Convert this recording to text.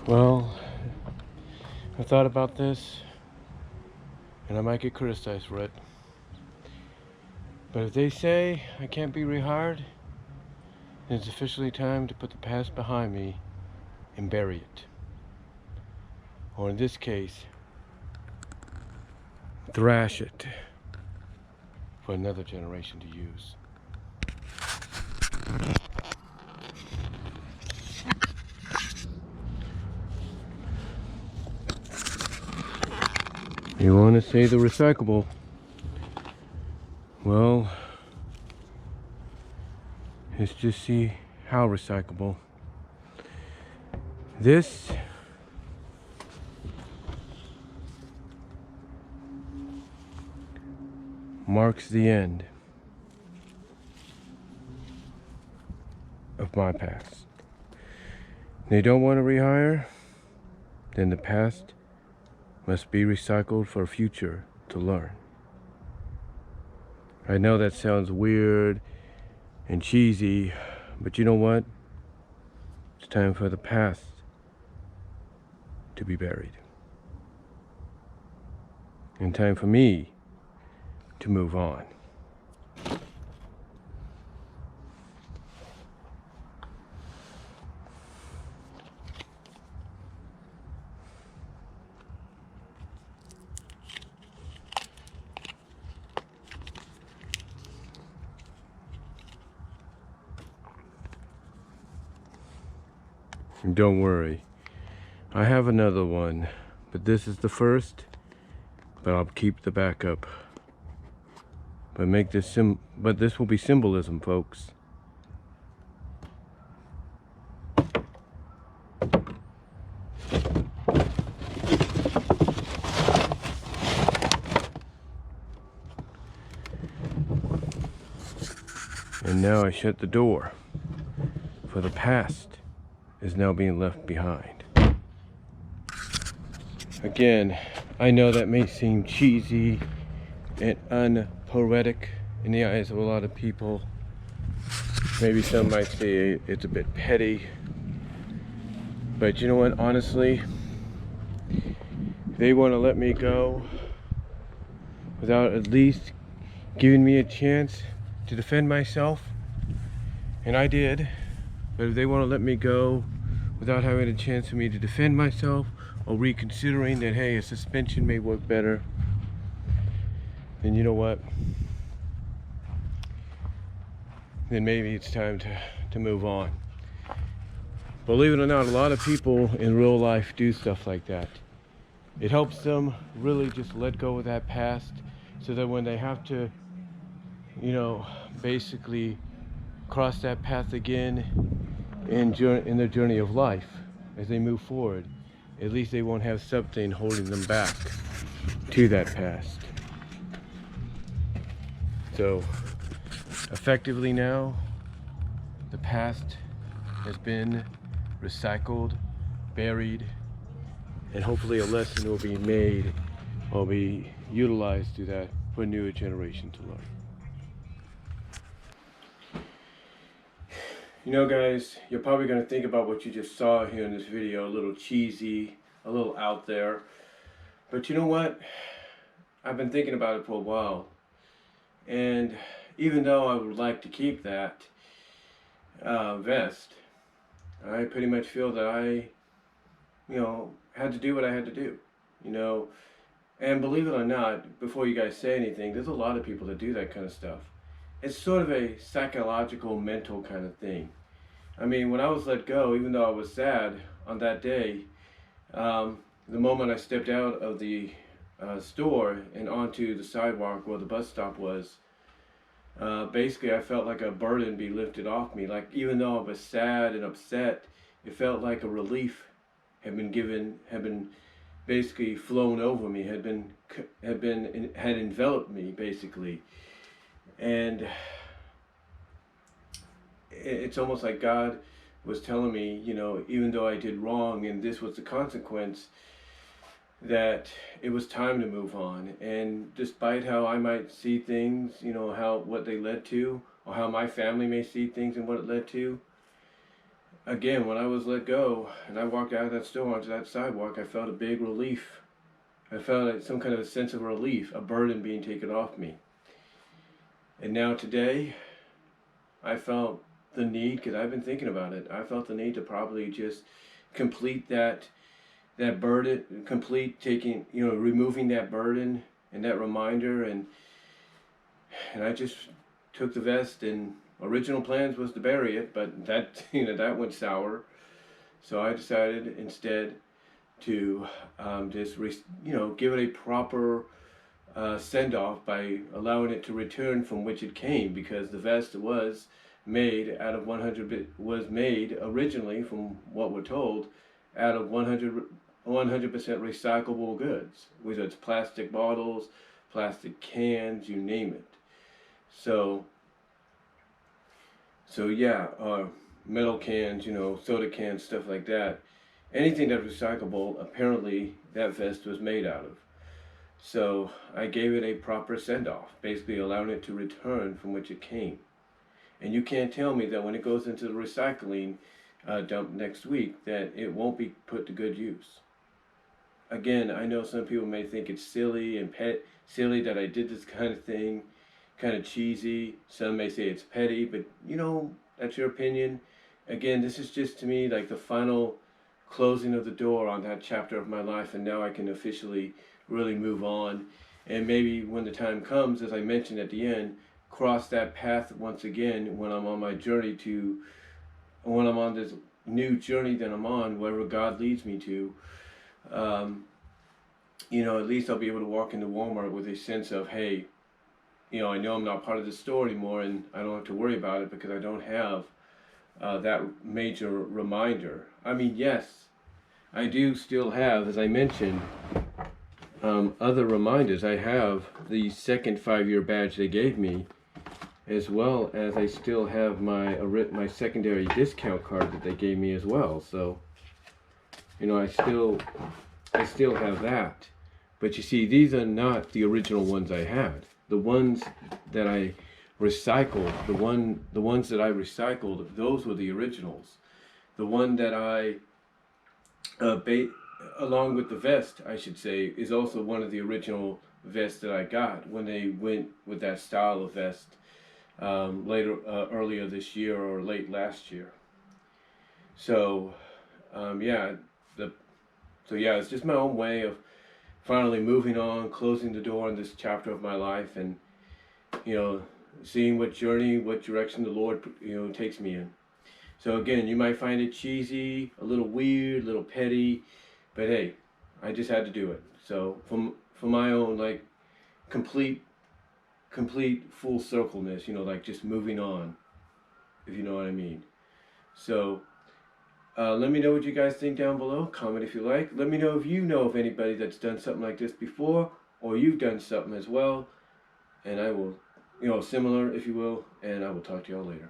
Well, I thought about this, and I might get criticized for it. But if they say I can't be rehired, then it's officially time to put the past behind me and bury it. Or in this case, thrash it for another generation to use. You want to say the recyclable? Well, let's just see how recyclable. This marks the end of my past. They don't want to rehire, then the past must be recycled for a future to learn. I know that sounds weird and cheesy, but you know what? It's time for the past to be buried. And time for me to move on. And don't worry, I have another one, but this is the first, but I'll keep the backup. But this will be symbolism, folks. And now I shut the door, for the past is now being left behind. Again, I know that may seem cheesy and unpoetic in the eyes of a lot of people. Maybe some might say it's a bit petty. But you know what, honestly, they want to let me go without at least giving me a chance to defend myself, and I did. But if they want to let me go without having a chance for me to defend myself, or reconsidering that, hey, a suspension may work better, then you know what? Then maybe it's time to move on. Believe it or not, a lot of people in real life do stuff like that. It helps them really just let go of that past, so that when they have to, basically cross that path again in their journey of life, as they move forward, at least they won't have something holding them back to that past. So effectively now, the past has been recycled, buried, and hopefully a lesson will be made or be utilized to that for a newer generation to learn. You know, guys, you're probably going to think about what you just saw here in this video, a little cheesy, a little out there. But you know what? I've been thinking about it for a while. And even though I would like to keep that vest, I pretty much feel that I, had to do what I had to do. And believe it or not, before you guys say anything, there's a lot of people that do that kind of stuff. It's sort of a psychological, mental kind of thing. I mean, when I was let go, even though I was sad on that day, the moment I stepped out of the store and onto the sidewalk where the bus stop was, basically I felt like a burden be lifted off me. Like, even though I was sad and upset, it felt like a relief had been basically flown over me, had enveloped me basically. And it's almost like God was telling me, even though I did wrong and this was the consequence, that it was time to move on. And despite how I might see things, what they led to, or how my family may see things and what it led to, again, when I was let go and I walked out of that store onto that sidewalk, I felt a big relief. I felt like some kind of a sense of relief, a burden being taken off me. And now today, I felt the need, because I've been thinking about it, I felt the need to probably just complete that burden, complete taking, removing that burden and that reminder, and I just took the vest, and original plans was to bury it, but that that went sour. So I decided instead to just give it a proper send off by allowing it to return from which it came, because the vest was made out of 100 was made originally, from what we're told, out of 100% recyclable goods, whether it's plastic bottles, plastic cans, you name it. So yeah, metal cans, soda cans, stuff like that. Anything that's recyclable, apparently that vest was made out of. So I gave it a proper send-off, basically allowing it to return from which it came. And you can't tell me that when it goes into the recycling dump next week, that it won't be put to good use. Again, I know some people may think it's silly and silly that I did this kind of thing, kind of cheesy. Some may say it's petty, but that's your opinion. Again, this is just, to me, like the final closing of the door on that chapter of my life, and now I can officially really move on, and maybe when the time comes, as I mentioned at the end, cross that path once again when I'm on my journey when I'm on this new journey that I'm on, wherever God leads me to. At least I'll be able to walk into Walmart with a sense of, hey, I know I'm not part of the store anymore, and I don't have to worry about it because I don't have that major reminder. I mean, yes, I do still have, as I mentioned, other reminders. I have the second 5-year badge they gave me, as well as I still have my secondary discount card that they gave me as well. So, I still have that. But you see, these are not the original ones I had. The ones that I recycled, the ones that I recycled, those were the originals. The one that I along with the vest, I should say, is also one of the original vests that I got when they went with that style of vest earlier this year or late last year. So, it's just my own way of finally moving on, closing the door on this chapter of my life, and seeing what direction the Lord takes me in. So again, you might find it cheesy, a little weird, a little petty, but hey, I just had to do it. So for my own complete full circleness, just moving on, if you know what I mean. So let me know what you guys think down below. Comment if you like. Let me know if you know of anybody that's done something like this before, or you've done something as well, and I will, similar, if you will, and I will talk to y'all later.